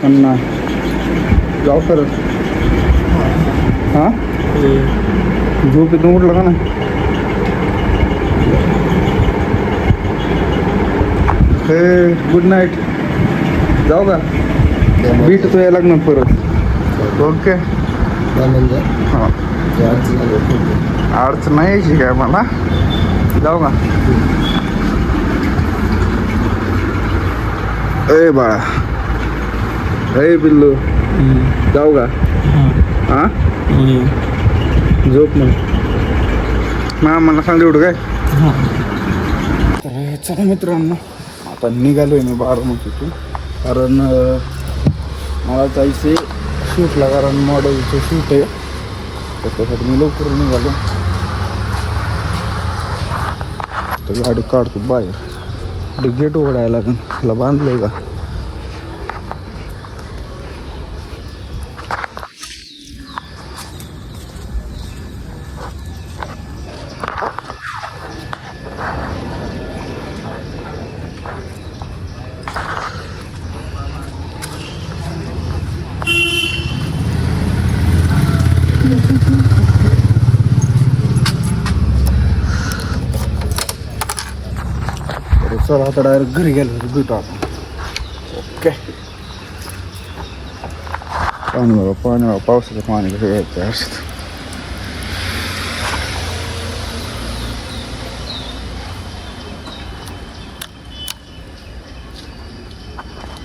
खन्ना जाऊ सर हां झोप इथून उठलं का ना हे गुड नाईट जाऊ का बीट तो यायला लागणार परत ओके हां अडचण नाही यायची काय मला जाऊ का ए बाळा हे पिल्लू जाऊ का हां झोप मग मला सांग एवढं काय तर चला मित्रांनो आता निघालोय मी बारामतीतून कारण मला जायचं शूटला कारण मॉडेलचं शूट आहे तर त्यासाठी मी लवकर निघालो तर गाडी काढतो बाहेर गेट उघडायला लागेल त्याला बांधलंय का चला आता डायरेक्ट घरी गेलो भेटू आपण ओके पाणी पावसाचं पाणी कसं यायचं हर्षद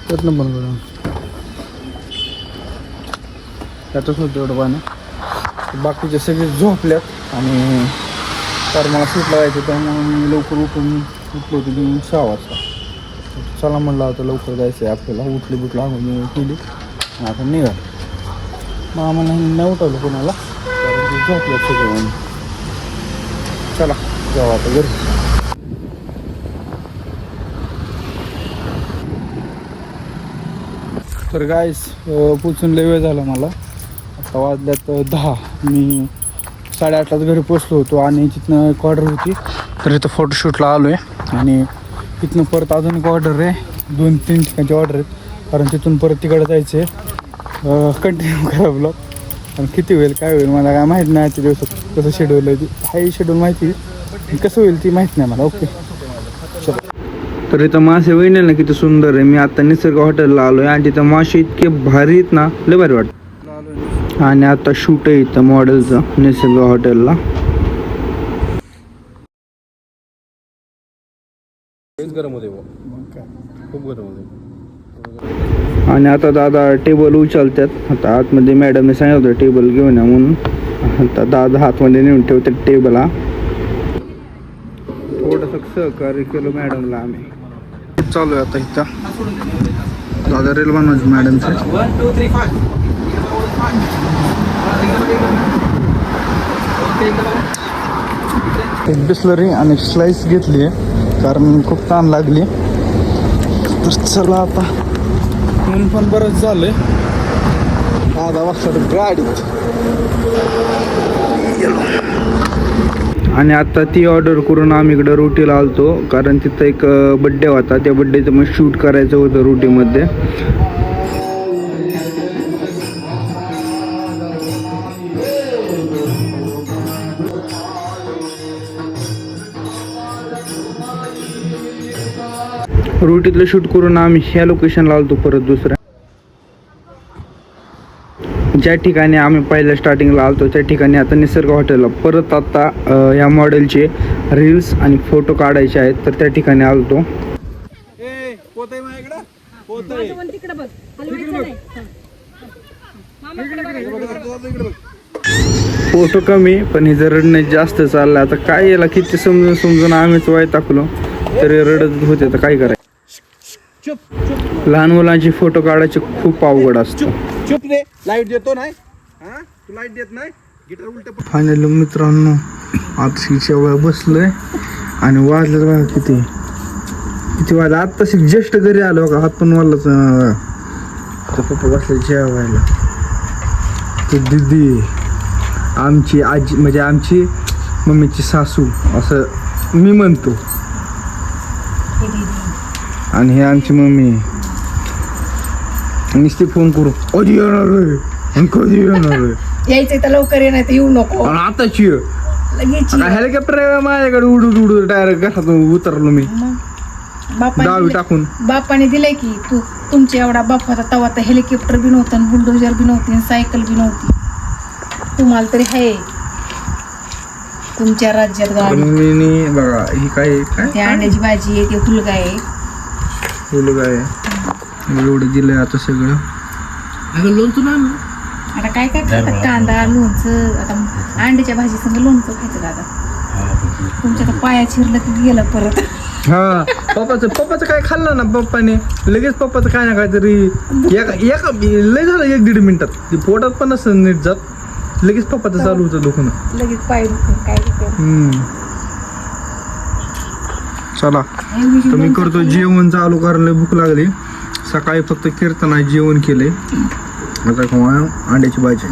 त्यातनं पण त्यातच होतं एवढं पाणी बाकीचे सगळे झोपल्यात आणि तर मला शूटला जायचं त्यामुळे मी लवकर उठून उठलो होती मी 6 वाजता चला म्हणलं आता लवकर जायचं आहे आपल्याला उठली आंघोळ केली आता निघाल मग आम्हाला नाही उठवलं कोणाला कारण ते झोपलं सगळं म्हणून चला जाऊ आता घरी तर गाईस पोचून लय वेळ झाला मला आता वाजल्यात 10 मी 8:30लाच घरी पोचलो होतो आणि तिथनं एक ऑर्डर होती तर इथं फोटोशूटला आलो आहे आणि तिथनं परत अजून एक ऑर्डर आहे 2-3 ठिकाणची ऑर्डर आहेत कारण तिथून परत तिकडं जायचं आहे कंटिन्यू करा ब्लॉग आणि किती होईल काय होईल मला काय माहीत नाही आजच्या दिवसात कसं शेड्यूल आहे ती हाही शेड्यूल माहिती कसं होईल ती माहीत नाही मला ओके तर इथं मासे वहिनी ना किती सुंदर आहे मी आता निसर्ग हॉटेलला आलो आहे आणि तिथं मासे इतके भारी आहेत ना लय भारी वाटतं आणि आता शूट आहे इथं मॉडेलचं निसर्ग हॉटेलला गरम होते खूप गरम होते आणि आता दादा टेबल उचलतात आता आतमध्ये मॅडमने सांगितलं होतं टेबल घेऊन या म्हणून आता दादा हातमध्ये नेऊन ठेवतात टेबल हा थोडंसं सहकार्य केलं मॅडमला आम्ही चालू आहे आता इथं दादा रील बनवायचं मॅडमचं एक बिस्लरी आणि स्लाइस घेतली आहे कारण खूप ताण लागली तर चला आता ऊन पण बरंच झालंय 10 वाजता गाडीत आणि आता ती ऑर्डर करून आम्ही इकडं रोटीला आलतो कारण तिथं एक बड्डे होता त्या बड्डेचं मग शूट करायचं होतं रोटीमध्ये रोटीतलं शूट करून आम्ही ह्या लोकेशनला आलतो परत दुसऱ्या ज्या ठिकाणी आम्ही पहिल्या स्टार्टिंगला आलतो त्या ठिकाणी आता निसर्ग हॉटेलला परत आता ह्या मॉडेलचे रील्स आणि फोटो काढायचे आहेत तर त्या ठिकाणी आलतो फोटो कमी पण हे जर रडणे जास्त चाललं आता काय याला किती समजून आम्हीच वाय टाकलो तरी रडत होते तर काय करायचं लहान मुलांची फोटो काढायचे खूप अवघड असतं चुप रे लाईट देतो नाही हा तू लाईट देत नाही गिटार उलट फायनली मित्रांनो आता वेळ बसलोय आणि वाजलं बघा किती वाजलं आत्ताशी जस्ट घरी आलो का हात पण वाजलाच पप्पा बसले जेवायला ते दीदी आमची आजी म्हणजे आमची मम्मीची सासू असं मी म्हणतो आणि हे आमची मम्मी नुसते फोन करू कधी येणार रे आणि कधी येणार रे यायचंय तर लवकर ये, नाही तर येऊ नको. आणि आताची लगेच ये. हेलिकॉप्टर आहे माझ्याकडे उडून उडून डायरेक्ट घरातून उतरलो मी मग दहावी बापाने टाकून. बापाने दिलंय की तुमच्या एवढा बाप होता तेव्हा तर हेलिकॉप्टर बी नव्हतं आणि बुलडोजर बी नव्हती आणि सायकल बी नव्हती. तुम्हाला तरी आहे तुमच्या राज्यात तर गाडी. मग मी बघा ही काय काय ते अंड्याची भाजी आहे, ते हुलगा आहे. फुलं काय एवढं दिलंय आता सगळं. आता काय काय खातात, कांदा लोणचं. आता अंड्याच्या भाजी संग लोणचं खायचं दादा. तुमच्या तर पाया चिरलं की गेलं परत. हा पप्पाचं काय खाल्लं ना पप्पाने लगेच पप्पाचं काय ना काहीतरी एका लय झालं 1-1.5 मिनिटात ते पोटात पण असं नीट जात लगेच पप्पाचं चालू होतं दुखणं. लगेच पाय दुखून काय दुखून. चला तर मी करतो जेवण चालू करायला भूक लागली. सकाळी फक्त कीर्तना जेवण केले आता अंड्याची भाजी.